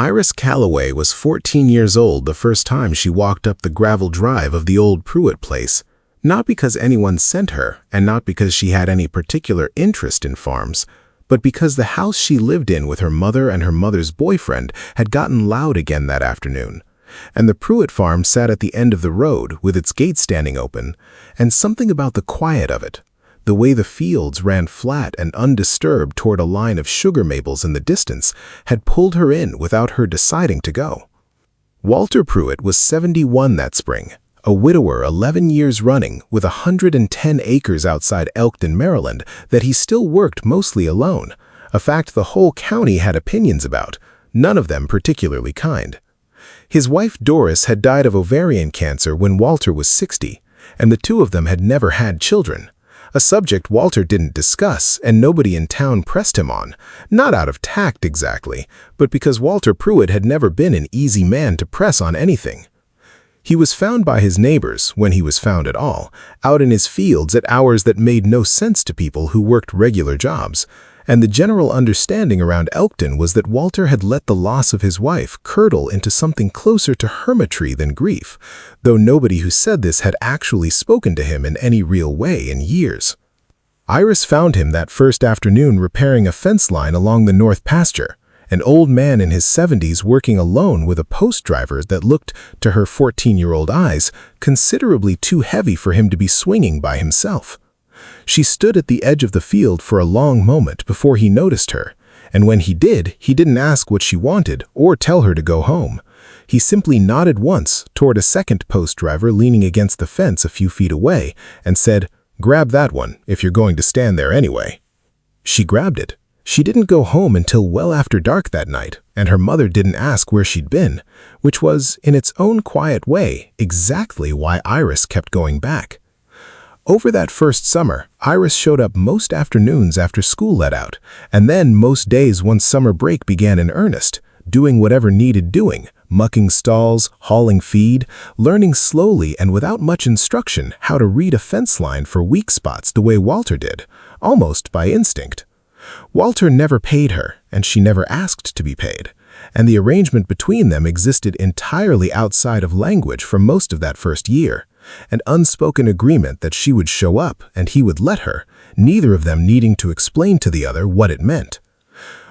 Iris Calloway was 14 years old the first time she walked up the gravel drive of the old Pruett place, not because anyone sent her and not because she had any particular interest in farms, but because the house she lived in with her mother and her mother's boyfriend had gotten loud again that afternoon, and the Pruett farm sat at the end of the road with its gate standing open, and something about the quiet of it, the way the fields ran flat and undisturbed toward a line of sugar maples in the distance, had pulled her in without her deciding to go. Walter Pruett was 71 that spring, a widower 11 years running with 110 acres outside Elkton, Maryland, that he still worked mostly alone, a fact the whole county had opinions about, none of them particularly kind. His wife Doris had died of ovarian cancer when Walter was 60, and the two of them had never had children, a subject Walter didn't discuss and nobody in town pressed him on, not out of tact exactly, but because Walter Pruett had never been an easy man to press on anything. He was found by his neighbors, when he was found at all, out in his fields at hours that made no sense to people who worked regular jobs, and the general understanding around Elkton was that Walter had let the loss of his wife curdle into something closer to hermitry than grief, though nobody who said this had actually spoken to him in any real way in years. Iris found him that first afternoon repairing a fence line along the north pasture, an old man in his 70s working alone with a post driver that looked, to her 14-year-old eyes, considerably too heavy for him to be swinging by himself. She stood at the edge of the field for a long moment before he noticed her, and when he did, he didn't ask what she wanted or tell her to go home. He simply nodded once toward a second post driver leaning against the fence a few feet away and said, "Grab that one, if you're going to stand there anyway." She grabbed it. She didn't go home until well after dark that night, and her mother didn't ask where she'd been, which was, in its own quiet way, exactly why Iris kept going back. Over that first summer, Iris showed up most afternoons after school let out, and then most days once summer break began in earnest, doing whatever needed doing, mucking stalls, hauling feed, learning slowly and without much instruction how to read a fence line for weak spots the way Walter did, almost by instinct. Walter never paid her, and she never asked to be paid, and the arrangement between them existed entirely outside of language for most of that first year, an unspoken agreement that she would show up and he would let her, neither of them needing to explain to the other what it meant.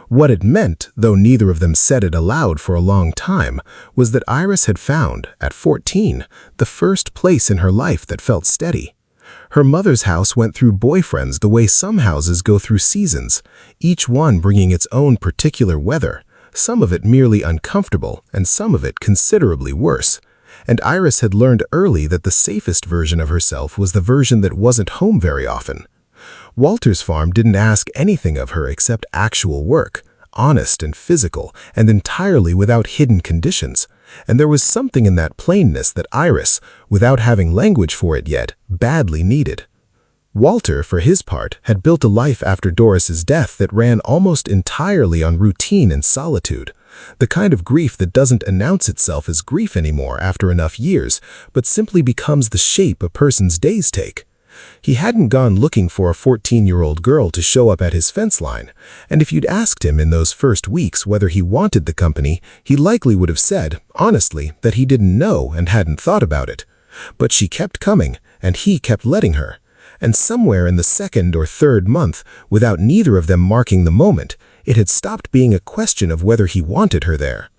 What it meant, though neither of them said it aloud for a long time, was that Iris had found, at 14, the first place in her life that felt steady. Her mother's house went through boyfriends the way some houses go through seasons, each one bringing its own particular weather, some of it merely uncomfortable and some of it considerably worse. And Iris had learned early that the safest version of herself was the version that wasn't home very often. Walter's farm didn't ask anything of her except actual work, honest and physical, and entirely without hidden conditions, and there was something in that plainness that Iris, without having language for it yet, badly needed. Walter, for his part, had built a life after Doris's death that ran almost entirely on routine and solitude, the kind of grief that doesn't announce itself as grief anymore after enough years, but simply becomes the shape a person's days take. He hadn't gone looking for a 14-year-old girl to show up at his fence line, and if you'd asked him in those first weeks whether he wanted the company, he likely would have said, honestly, that he didn't know and hadn't thought about it. But she kept coming, and he kept letting her. And somewhere in the second or third month, without neither of them marking the moment, it had stopped being a question of whether he wanted her there.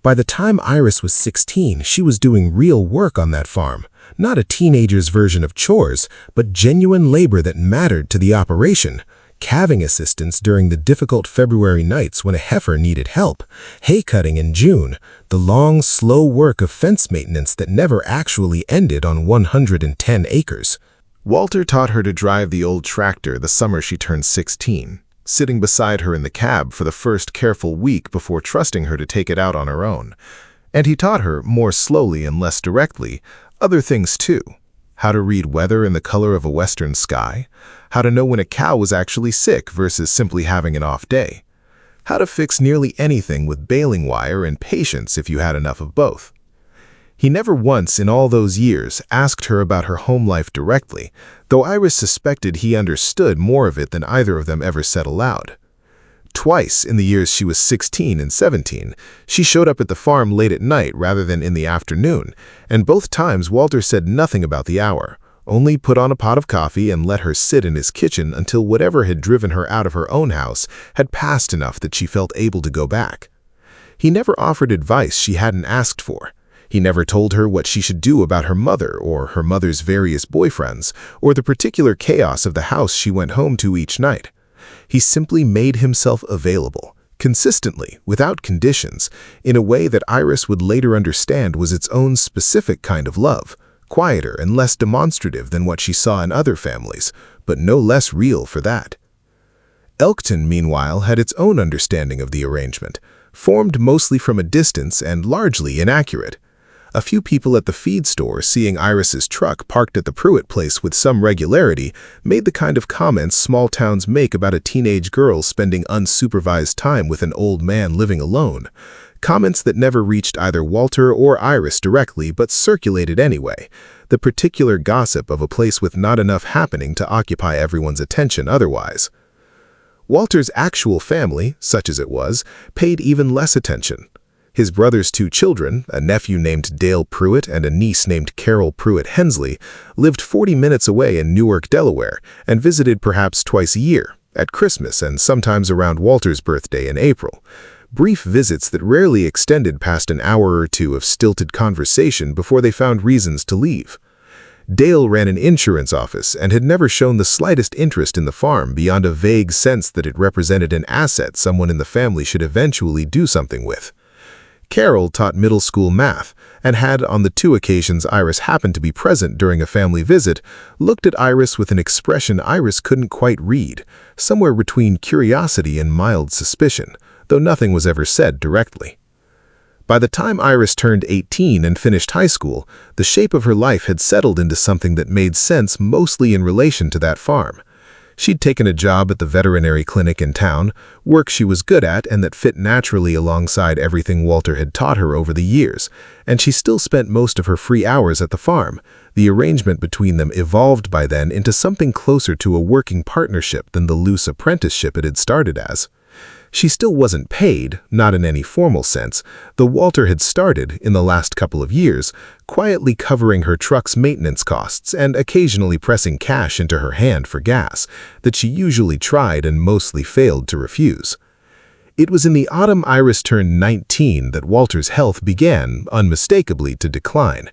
By the time Iris was 16, she was doing real work on that farm, not a teenager's version of chores, but genuine labor that mattered to the operation, calving assistance during the difficult February nights when a heifer needed help, hay cutting in June, the long, slow work of fence maintenance that never actually ended on 110 acres. Walter taught her to drive the old tractor the summer she turned 16, sitting beside her in the cab for the first careful week before trusting her to take it out on her own. And he taught her, more slowly and less directly, other things too. How to read weather in the color of a western sky, how to know when a cow was actually sick versus simply having an off day, how to fix nearly anything with baling wire and patience if you had enough of both. He never once in all those years asked her about her home life directly, though Iris suspected he understood more of it than either of them ever said aloud. Twice in the years she was 16 and 17, she showed up at the farm late at night rather than in the afternoon, and both times Walter said nothing about the hour, only put on a pot of coffee and let her sit in his kitchen until whatever had driven her out of her own house had passed enough that she felt able to go back. He never offered advice she hadn't asked for. He never told her what she should do about her mother or her mother's various boyfriends or the particular chaos of the house she went home to each night. He simply made himself available, consistently, without conditions, in a way that Iris would later understand was its own specific kind of love, quieter and less demonstrative than what she saw in other families, but no less real for that. Elkton, meanwhile, had its own understanding of the arrangement, formed mostly from a distance and largely inaccurate. A few people at the feed store, seeing Iris's truck parked at the Pruett place with some regularity, made the kind of comments small towns make about a teenage girl spending unsupervised time with an old man living alone. Comments that never reached either Walter or Iris directly but circulated anyway, the particular gossip of a place with not enough happening to occupy everyone's attention otherwise. Walter's actual family, such as it was, paid even less attention. His brother's 2 children, a nephew named Dale Pruett and a niece named Carol Pruett Hensley, lived 40 minutes away in Newark, Delaware, and visited perhaps twice a year, at Christmas and sometimes around Walter's birthday in April. Brief visits that rarely extended past an hour or two of stilted conversation before they found reasons to leave. Dale ran an insurance office and had never shown the slightest interest in the farm beyond a vague sense that it represented an asset someone in the family should eventually do something with. Carol taught middle school math and had, on the 2 occasions Iris happened to be present during a family visit, looked at Iris with an expression Iris couldn't quite read, somewhere between curiosity and mild suspicion, though nothing was ever said directly. By the time Iris turned 18 and finished high school, the shape of her life had settled into something that made sense mostly in relation to that farm. She'd taken a job at the veterinary clinic in town, work she was good at and that fit naturally alongside everything Walter had taught her over the years, and she still spent most of her free hours at the farm. The arrangement between them evolved by then into something closer to a working partnership than the loose apprenticeship it had started as. She still wasn't paid, not in any formal sense, though Walter had started, in the last couple of years, quietly covering her truck's maintenance costs and occasionally pressing cash into her hand for gas that she usually tried and mostly failed to refuse. It was in the autumn Iris turned 19 that Walter's health began, unmistakably, to decline.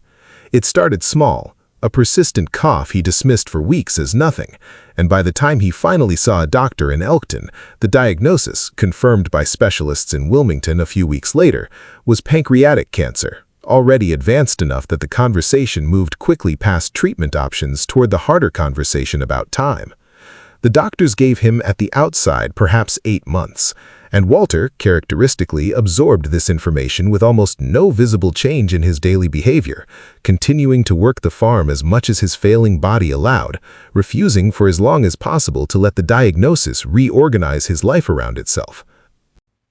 It started small, a persistent cough he dismissed for weeks as nothing, and by the time he finally saw a doctor in Elkton, the diagnosis, confirmed by specialists in Wilmington a few weeks later, was pancreatic cancer, already advanced enough that the conversation moved quickly past treatment options toward the harder conversation about time. The doctors gave him, at the outside, perhaps 8 months, and Walter, characteristically, absorbed this information with almost no visible change in his daily behavior, continuing to work the farm as much as his failing body allowed, refusing for as long as possible to let the diagnosis reorganize his life around itself.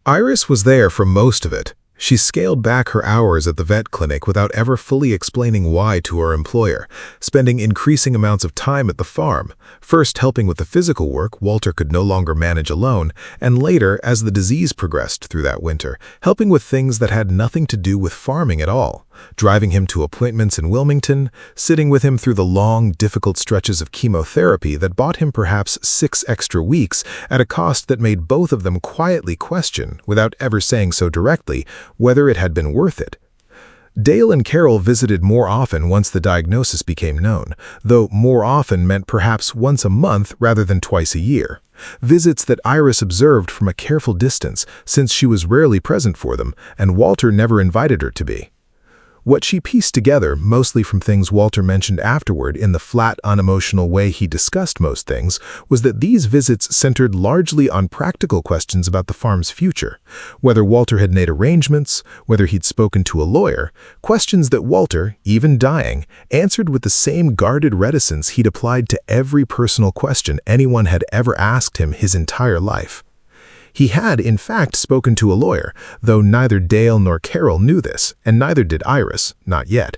Iris was there for most of it. She scaled back her hours at the vet clinic without ever fully explaining why to her employer, spending increasing amounts of time at the farm, first helping with the physical work Walter could no longer manage alone, and later, as the disease progressed through that winter, helping with things that had nothing to do with farming at all, driving him to appointments in Wilmington, sitting with him through the long, difficult stretches of chemotherapy that bought him perhaps 6 extra weeks at a cost that made both of them quietly question, without ever saying so directly, whether it had been worth it. Dale and Carol visited more often once the diagnosis became known, though more often meant perhaps once a month rather than twice a year. Visits that Iris observed from a careful distance, since she was rarely present for them, and Walter never invited her to be. What she pieced together, mostly from things Walter mentioned afterward in the flat, unemotional way he discussed most things, was that these visits centered largely on practical questions about the farm's future, whether Walter had made arrangements, whether he'd spoken to a lawyer, questions that Walter, even dying, answered with the same guarded reticence he'd applied to every personal question anyone had ever asked him his entire life. He had, in fact, spoken to a lawyer, though neither Dale nor Carol knew this, and neither did Iris, not yet.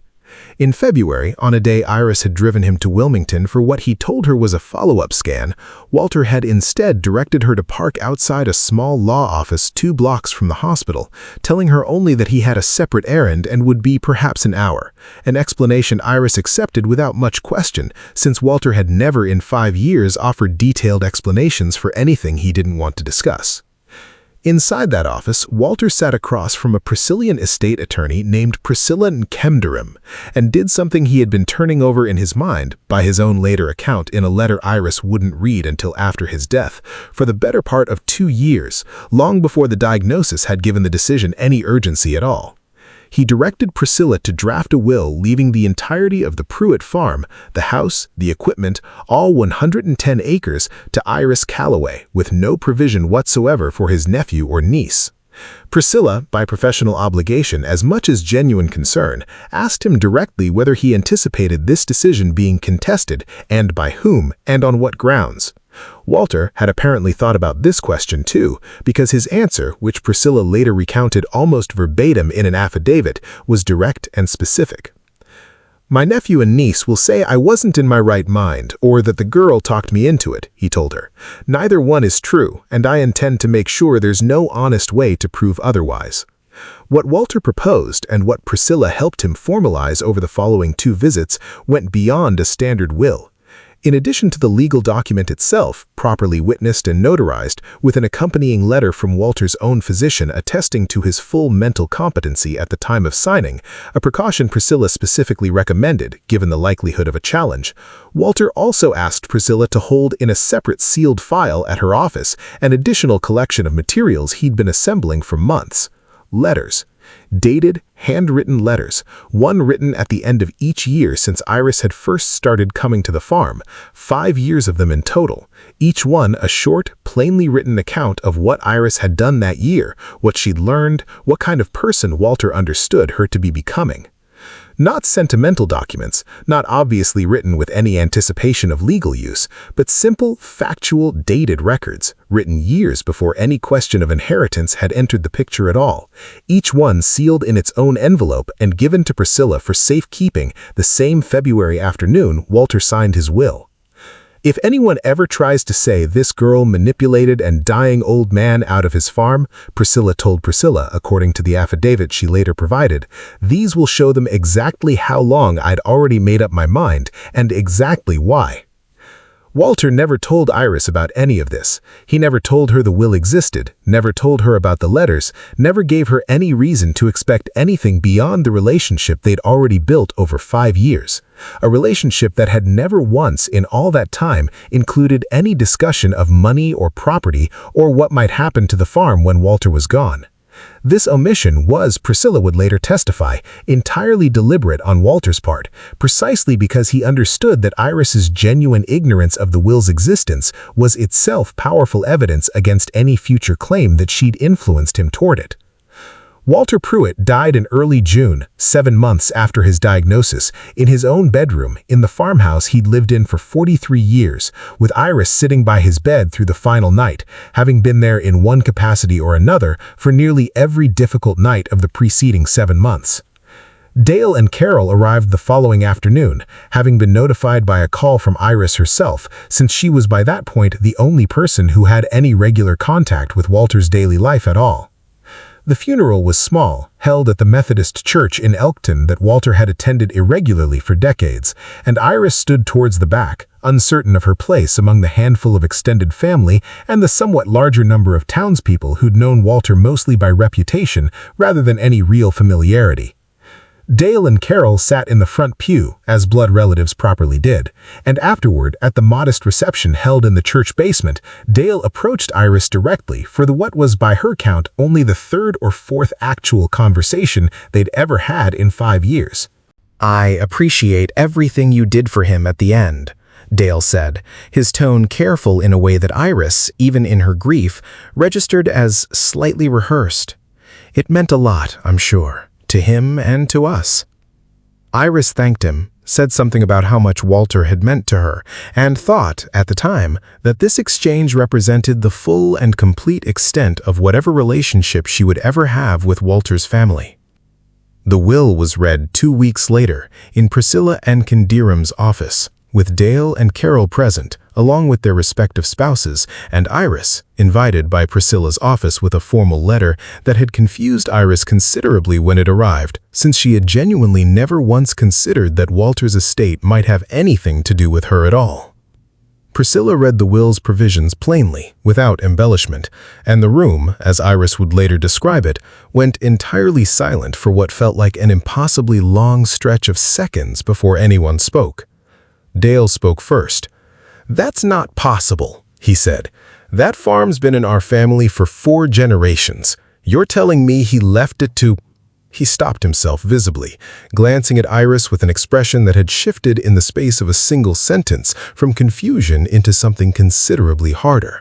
In February, on a day Iris had driven him to Wilmington for what he told her was a follow-up scan, Walter had instead directed her to park outside a small law office 2 blocks from the hospital, telling her only that he had a separate errand and would be perhaps an hour, an explanation Iris accepted without much question, since Walter had never in 5 years offered detailed explanations for anything he didn't want to discuss. Inside that office, Walter sat across from a Priscillian estate attorney named Priscilla Nkemderim and did something he had been turning over in his mind, by his own later account in a letter Iris wouldn't read until after his death, for the better part of 2 years, long before the diagnosis had given the decision any urgency at all. He directed Priscilla to draft a will leaving the entirety of the Pruett farm, the house, the equipment, all 110 acres, to Iris Calloway, with no provision whatsoever for his nephew or niece. Priscilla, by professional obligation as much as genuine concern, asked him directly whether he anticipated this decision being contested, and by whom, and on what grounds. Walter had apparently thought about this question too, because his answer, which Priscilla later recounted almost verbatim in an affidavit, was direct and specific. "My nephew and niece will say I wasn't in my right mind, or that the girl talked me into it," he told her. "Neither one is true, and I intend to make sure there's no honest way to prove otherwise." What Walter proposed, and what Priscilla helped him formalize over the following 2 visits, went beyond a standard will. In addition to the legal document itself, properly witnessed and notarized, with an accompanying letter from Walter's own physician attesting to his full mental competency at the time of signing, a precaution Priscilla specifically recommended, given the likelihood of a challenge, Walter also asked Priscilla to hold in a separate sealed file at her office an additional collection of materials he'd been assembling for months. Letters. Dated, handwritten letters, one written at the end of each year since Iris had first started coming to the farm, 5 years of them in total, each one a short, plainly written account of what Iris had done that year, what she'd learned, what kind of person Walter understood her to be becoming. Not sentimental documents, not obviously written with any anticipation of legal use, but simple, factual, dated records, written years before any question of inheritance had entered the picture at all, each one sealed in its own envelope and given to Priscilla for safekeeping the same February afternoon Walter signed his will. If anyone ever tries to say this girl manipulated a dying old man out of his farm, Priscilla told Priscilla, according to the affidavit she later provided, these will show them exactly how long I'd already made up my mind and exactly why. Walter never told Iris about any of this. He never told her the will existed, never told her about the letters, never gave her any reason to expect anything beyond the relationship they'd already built over 5 years. A relationship that had never once in all that time included any discussion of money or property or what might happen to the farm when Walter was gone. This omission was, Priscilla would later testify, entirely deliberate on Walter's part, precisely because he understood that Iris's genuine ignorance of the will's existence was itself powerful evidence against any future claim that she'd influenced him toward it. Walter Pruett died in early June, 7 months after his diagnosis, in his own bedroom in the farmhouse he'd lived in for 43 years, with Iris sitting by his bed through the final night, having been there in one capacity or another for nearly every difficult night of the preceding 7 months. Dale and Carol arrived the following afternoon, having been notified by a call from Iris herself, since she was by that point the only person who had any regular contact with Walter's daily life at all. The funeral was small, held at the Methodist church in Elkton that Walter had attended irregularly for decades, and Iris stood towards the back, uncertain of her place among the handful of extended family and the somewhat larger number of townspeople who'd known Walter mostly by reputation rather than any real familiarity. Dale and Carol sat in the front pew, as blood relatives properly did, and afterward, at the modest reception held in the church basement, Dale approached Iris directly for what was by her count only the 3rd or 4th actual conversation they'd ever had in 5 years. "I appreciate everything you did for him at the end," Dale said, his tone careful in a way that Iris, even in her grief, registered as slightly rehearsed. "It meant a lot, I'm sure, to him and to us." Iris thanked him, said something about how much Walter had meant to her, and thought, at the time, that this exchange represented the full and complete extent of whatever relationship she would ever have with Walter's family. The will was read 2 weeks later in Priscilla and Candiram's office, with Dale and Carol present, along with their respective spouses, and Iris, invited by Priscilla's office with a formal letter that had confused Iris considerably when it arrived, since she had genuinely never once considered that Walter's estate might have anything to do with her at all. Priscilla read the will's provisions plainly, without embellishment, and the room, as Iris would later describe it, went entirely silent for what felt like an impossibly long stretch of seconds before anyone spoke. Dale spoke first. "That's not possible," he said. "That farm's been in our family for 4 generations. You're telling me he left it to—" He stopped himself visibly, glancing at Iris with an expression that had shifted in the space of a single sentence from confusion into something considerably harder.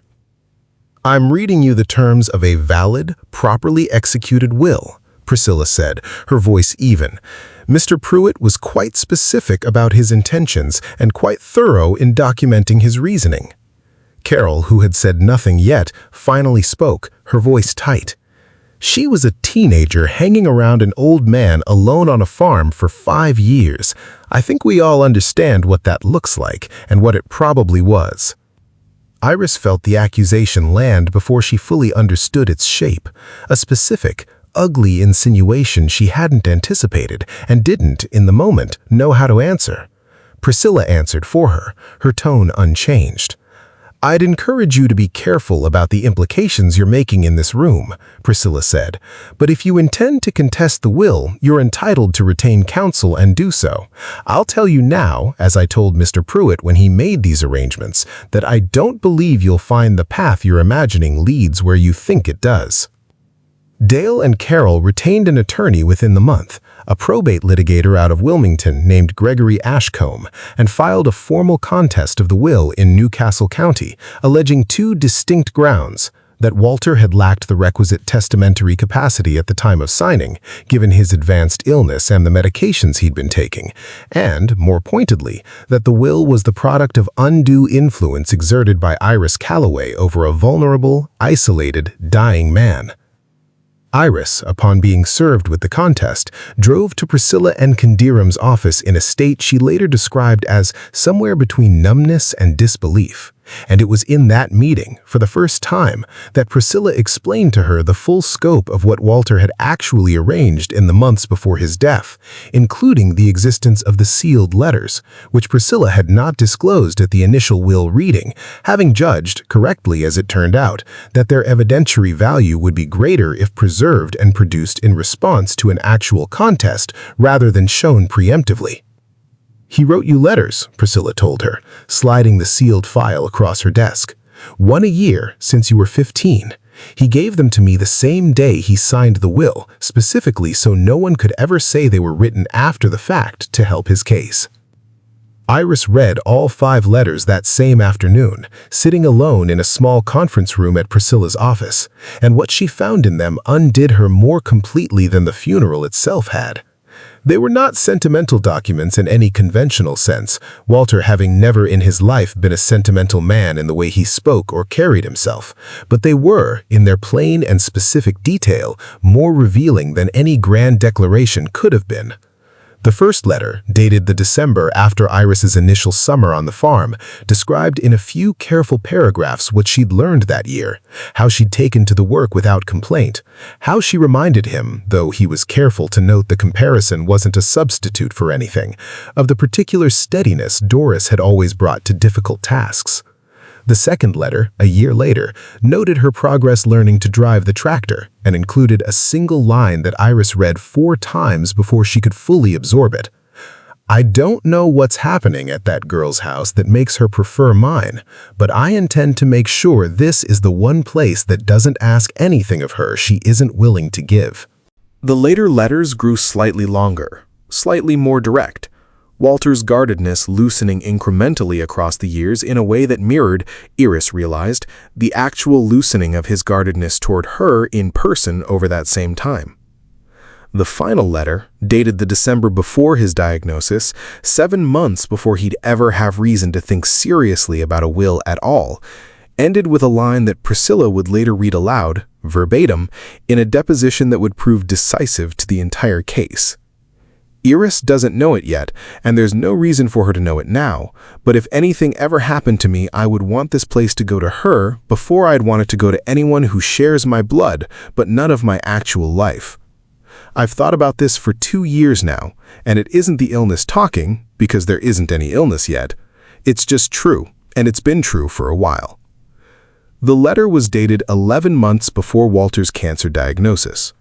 "I'm reading you the terms of a valid, properly executed will," Priscilla said, her voice even. Mr. Pruett was quite specific about his intentions and quite thorough in documenting his reasoning. Carol, who had said nothing yet, finally spoke, her voice tight. "She was a teenager hanging around an old man alone on a farm for 5 years. I think we all understand what that looks like and what it probably was." Iris felt the accusation land before she fully understood its shape, a specific, ugly insinuation she hadn't anticipated and didn't, in the moment, know how to answer. Priscilla answered for her, her tone unchanged. "I'd encourage you to be careful about the implications you're making in this room," Priscilla said. "But if you intend to contest the will, you're entitled to retain counsel and do so. I'll tell you now, as I told Mr. Pruett when he made these arrangements, that I don't believe you'll find the path you're imagining leads where you think it does." Dale and Carol retained an attorney within the month, a probate litigator out of Wilmington named Gregory Ashcombe, and filed a formal contest of the will in Newcastle County, alleging 2 distinct grounds: that Walter had lacked the requisite testamentary capacity at the time of signing, given his advanced illness and the medications he'd been taking, and, more pointedly, that the will was the product of undue influence exerted by Iris Calloway over a vulnerable, isolated, dying man. Iris, upon being served with the contest, drove to Priscilla and Candiram's office in a state she later described as somewhere between numbness and disbelief. And it was in that meeting, for the first time, that Priscilla explained to her the full scope of what Walter had actually arranged in the months before his death, including the existence of the sealed letters, which Priscilla had not disclosed at the initial will reading, having judged, correctly as it turned out, that their evidentiary value would be greater if preserved and produced in response to an actual contest rather than shown preemptively. "He wrote you letters," Priscilla told her, sliding the sealed file across her desk. "1 a year since you were 15. He gave them to me the same day he signed the will, specifically so no one could ever say they were written after the fact to help his case." Iris read all 5 letters that same afternoon, sitting alone in a small conference room at Priscilla's office, and what she found in them undid her more completely than the funeral itself had. They were not sentimental documents in any conventional sense, Walter having never in his life been a sentimental man in the way he spoke or carried himself, but they were, in their plain and specific detail, more revealing than any grand declaration could have been. The first letter, dated the December after Iris's initial summer on the farm, described in a few careful paragraphs what she'd learned that year, how she'd taken to the work without complaint, how she reminded him, though he was careful to note the comparison wasn't a substitute for anything, of the particular steadiness Doris had always brought to difficult tasks. The second letter, a year later, noted her progress learning to drive the tractor and included a single line that Iris read 4 times before she could fully absorb it. "I don't know what's happening at that girl's house that makes her prefer mine, but I intend to make sure this is the one place that doesn't ask anything of her she isn't willing to give." The later letters grew slightly longer, slightly more direct, Walter's guardedness loosening incrementally across the years in a way that mirrored, Iris realized, the actual loosening of his guardedness toward her in person over that same time. The final letter, dated the December before his diagnosis, 7 months before he'd ever have reason to think seriously about a will at all, ended with a line that Priscilla would later read aloud, verbatim, in a deposition that would prove decisive to the entire case. Iris doesn't know it yet, and there's no reason for her to know it now, but if anything ever happened to me, I would want this place to go to her before I'd want it to go to anyone who shares my blood, but none of my actual life. I've thought about this for 2 years now, and it isn't the illness talking, because there isn't any illness yet. It's just true, and it's been true for a while. The letter was dated 11 months before Walter's cancer diagnosis.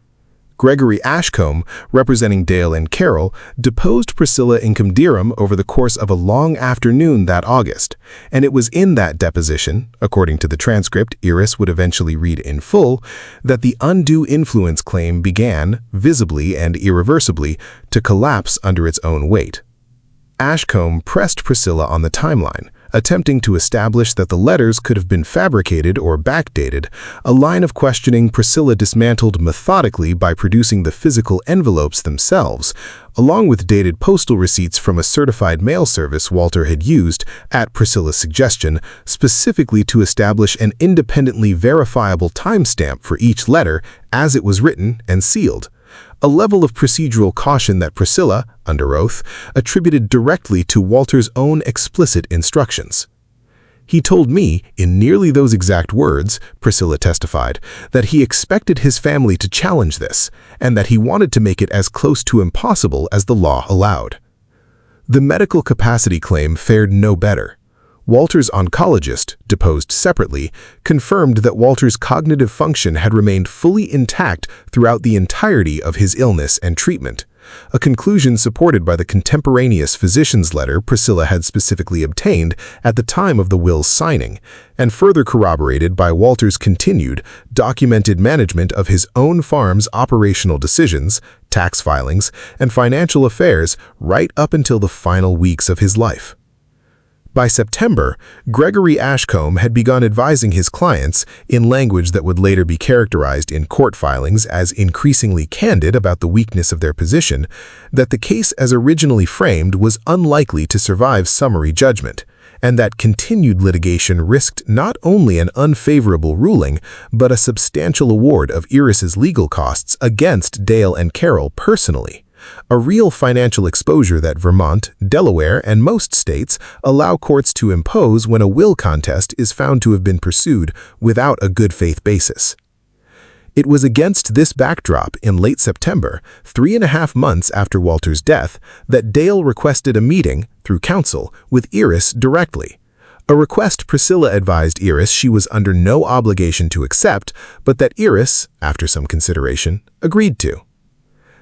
Gregory Ashcombe, representing Dale and Carol, deposed Priscilla Income over the course of a long afternoon that August, and it was in that deposition, according to the transcript Iris would eventually read in full, that the undue influence claim began, visibly and irreversibly, to collapse under its own weight. Ashcombe pressed Priscilla on the timeline, attempting to establish that the letters could have been fabricated or backdated, a line of questioning Priscilla dismantled methodically by producing the physical envelopes themselves, along with dated postal receipts from a certified mail service Walter had used, at Priscilla's suggestion, specifically to establish an independently verifiable timestamp for each letter as it was written and sealed. A level of procedural caution that Priscilla, under oath, attributed directly to Walter's own explicit instructions. He told me, in nearly those exact words, Priscilla testified, that he expected his family to challenge this, and that he wanted to make it as close to impossible as the law allowed. The medical capacity claim fared no better. Walter's oncologist, deposed separately, confirmed that Walter's cognitive function had remained fully intact throughout the entirety of his illness and treatment, a conclusion supported by the contemporaneous physician's letter Priscilla had specifically obtained at the time of the will's signing, and further corroborated by Walter's continued, documented management of his own farm's operational decisions, tax filings, and financial affairs right up until the final weeks of his life. By September, Gregory Ashcombe had begun advising his clients, in language that would later be characterized in court filings as increasingly candid about the weakness of their position, that the case as originally framed was unlikely to survive summary judgment, and that continued litigation risked not only an unfavorable ruling, but a substantial award of Iris's legal costs against Dale and Carol personally. A real financial exposure that Vermont, Delaware, and most states allow courts to impose when a will contest is found to have been pursued without a good faith basis. It was against this backdrop in late September, 3.5 months after Walter's death, that Dale requested a meeting, through counsel, with Iris directly. A request Priscilla advised Iris she was under no obligation to accept, but that Iris, after some consideration, agreed to.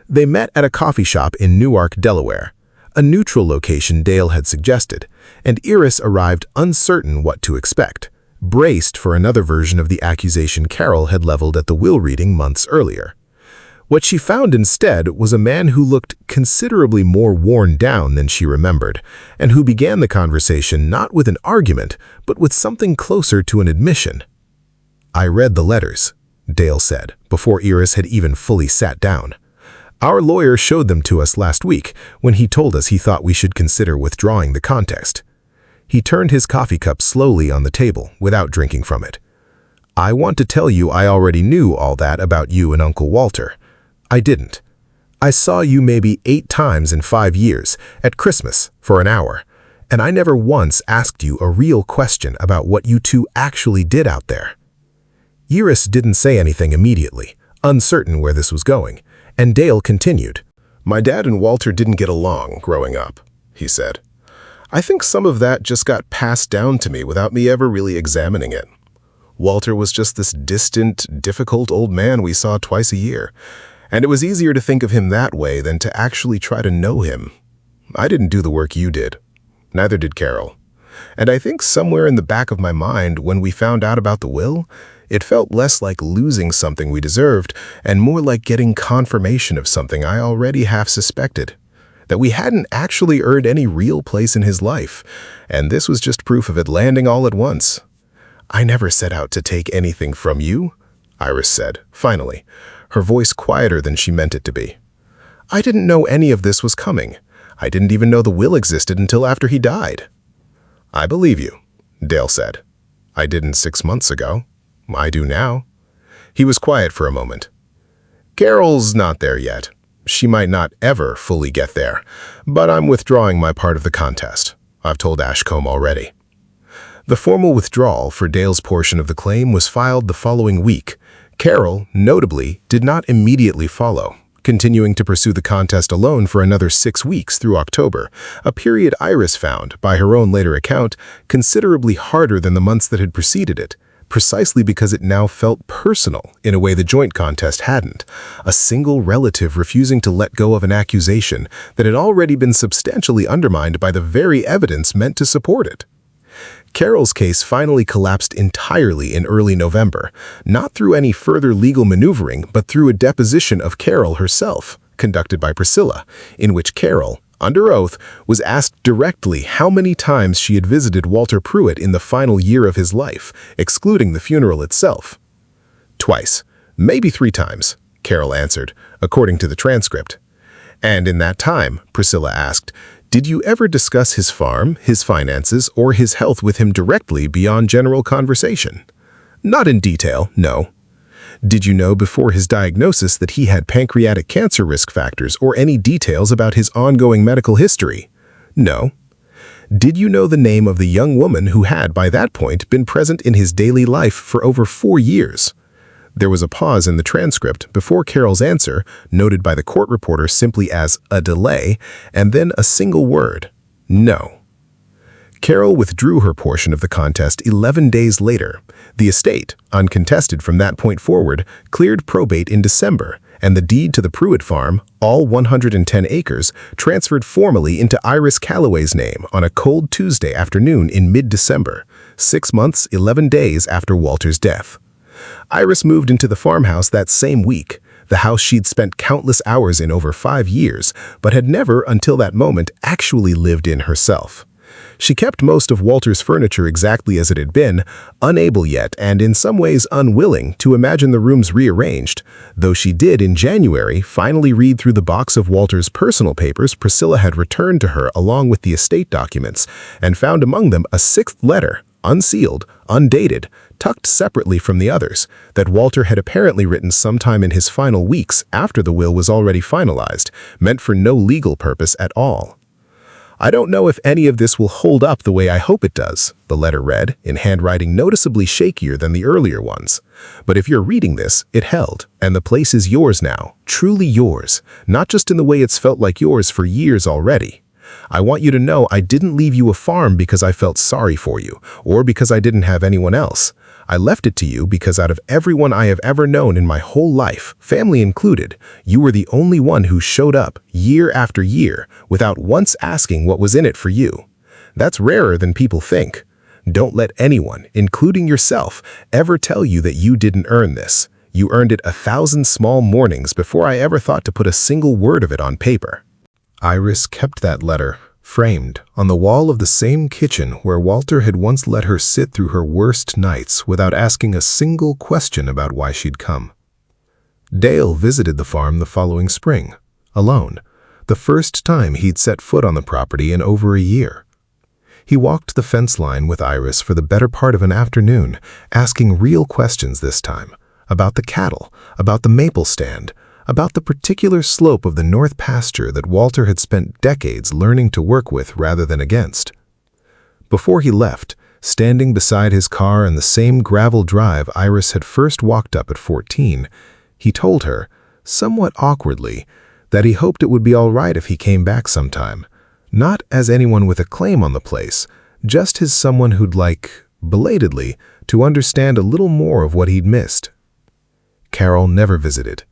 They met at a coffee shop in Newark, Delaware, a neutral location Dale had suggested, and Iris arrived uncertain what to expect, braced for another version of the accusation Carol had leveled at the will reading months earlier. What she found instead was a man who looked considerably more worn down than she remembered, and who began the conversation not with an argument, but with something closer to an admission. "I read the letters," Dale said, before Iris had even fully sat down. "Our lawyer showed them to us last week when he told us he thought we should consider withdrawing the contest." He turned his coffee cup slowly on the table without drinking from it. "I want to tell you I already knew all that about you and Uncle Walter. I didn't. I saw you maybe 8 times in 5 years, at Christmas, for an hour, and I never once asked you a real question about what you two actually did out there." Iris didn't say anything immediately, uncertain where this was going. And Dale continued. "My dad and Walter didn't get along growing up," he said. "I think some of that just got passed down to me without me ever really examining it. Walter was just this distant, difficult old man we saw twice a year, and it was easier to think of him that way than to actually try to know him. I didn't do the work you did. Neither did Carol. And I think somewhere in the back of my mind, when we found out about the will, it felt less like losing something we deserved and more like getting confirmation of something I already half suspected, that we hadn't actually earned any real place in his life, and this was just proof of it landing all at once. I never set out to take anything from you," Iris said, finally, her voice quieter than she meant it to be. "I didn't know any of this was coming. I didn't even know the will existed until after he died." "I believe you," Dale said. "I didn't 6 months ago. I do now." He was quiet for a moment. "Carol's not there yet. She might not ever fully get there, but I'm withdrawing my part of the contest. I've told Ashcombe already. The formal withdrawal for Dale's portion of the claim was filed the following week. Carol, notably, did not immediately follow, continuing to pursue the contest alone for another 6 weeks through October, a period Iris found, by her own later account, considerably harder than the months that had preceded it, precisely because it now felt personal in a way the joint contest hadn't, a single relative refusing to let go of an accusation that had already been substantially undermined by the very evidence meant to support it. Carol's case finally collapsed entirely in early November, not through any further legal maneuvering, but through a deposition of Carol herself, conducted by Priscilla, in which Carol, under oath, was asked directly how many times she had visited Walter Pruett in the final year of his life, excluding the funeral itself. "Twice, maybe 3 times, Carol answered, according to the transcript. And in that time, Priscilla asked, did you ever discuss his farm, his finances, or his health with him directly beyond general conversation? Not in detail, no. Did you know before his diagnosis that he had pancreatic cancer risk factors or any details about his ongoing medical history? No. Did you know the name of the young woman who had, by that point, been present in his daily life for over 4 years? There was a pause in the transcript before Carol's answer, noted by the court reporter simply as a delay, and then a single word, no. Carol withdrew her portion of the contest 11 days later. The estate, uncontested from that point forward, cleared probate in December, and the deed to the Puit farm, all 110 acres, transferred formally into Iris Calloway's name on a cold Tuesday afternoon in mid-December, 6 months, 11 days after Walter's death. Iris moved into the farmhouse that same week, the house she'd spent countless hours in over 5 years, but had never, until that moment, actually lived in herself. She kept most of Walter's furniture exactly as it had been, unable yet, and in some ways unwilling, to imagine the rooms rearranged, though she did in January finally read through the box of Walter's personal papers Priscilla had returned to her along with the estate documents, and found among them a 6th letter, unsealed, undated, tucked separately from the others, that Walter had apparently written sometime in his final weeks after the will was already finalized, meant for no legal purpose at all. I don't know if any of this will hold up the way I hope it does, the letter read, in handwriting noticeably shakier than the earlier ones. But if you're reading this, it held, and the place is yours now, truly yours, not just in the way it's felt like yours for years already. I want you to know I didn't leave you a farm because I felt sorry for you, or because I didn't have anyone else. I left it to you because out of everyone I have ever known in my whole life, family included, you were the only one who showed up year after year without once asking what was in it for you. That's rarer than people think. Don't let anyone, including yourself, ever tell you that you didn't earn this. You earned it 1,000 small mornings before I ever thought to put a single word of it on paper." Iris kept that letter, framed on the wall of the same kitchen where Walter had once let her sit through her worst nights without asking a single question about why she'd come. Dale visited the farm the following spring, alone, the first time he'd set foot on the property in over a year. He walked the fence line with Iris for the better part of an afternoon, asking real questions this time, about the cattle, about the maple stand, about the particular slope of the north pasture that Walter had spent decades learning to work with rather than against. Before he left, standing beside his car in the same gravel drive Iris had first walked up at 14, he told her, somewhat awkwardly, that he hoped it would be all right if he came back sometime, not as anyone with a claim on the place, just as someone who'd like, belatedly, to understand a little more of what he'd missed. Carol never visited.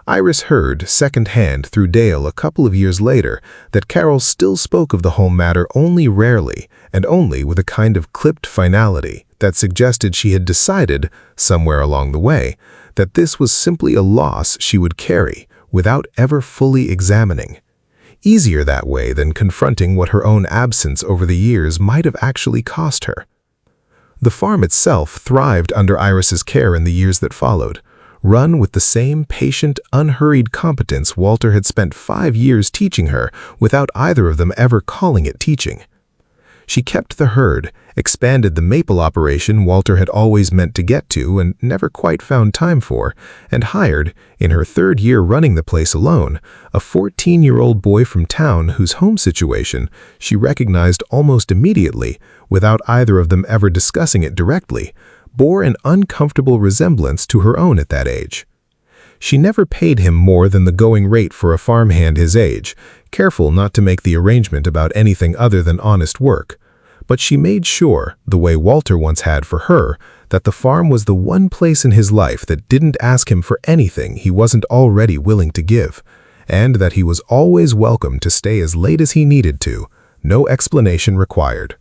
Iris heard, secondhand through Dale a couple of years later, that Carol still spoke of the whole matter only rarely, and only with a kind of clipped finality that suggested she had decided, somewhere along the way, that this was simply a loss she would carry without ever fully examining. Easier that way than confronting what her own absence over the years might have actually cost her. The farm itself thrived under Iris's care in the years that followed, run with the same patient, unhurried competence Walter had spent 5 years teaching her without either of them ever calling it teaching. She kept the herd, expanded the maple operation Walter had always meant to get to and never quite found time for, and hired, in her third year running the place alone, a 14-year-old boy from town whose home situation she recognized almost immediately, without either of them ever discussing it directly, bore an uncomfortable resemblance to her own at that age. She never paid him more than the going rate for a farmhand his age, careful not to make the arrangement about anything other than honest work. But she made sure, the way Walter once had for her, that the farm was the one place in his life that didn't ask him for anything he wasn't already willing to give, and that he was always welcome to stay as late as he needed to, no explanation required.